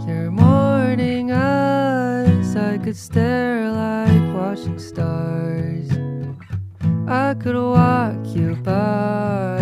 Your morning eyes, I could stare like watching stars. I could walk you by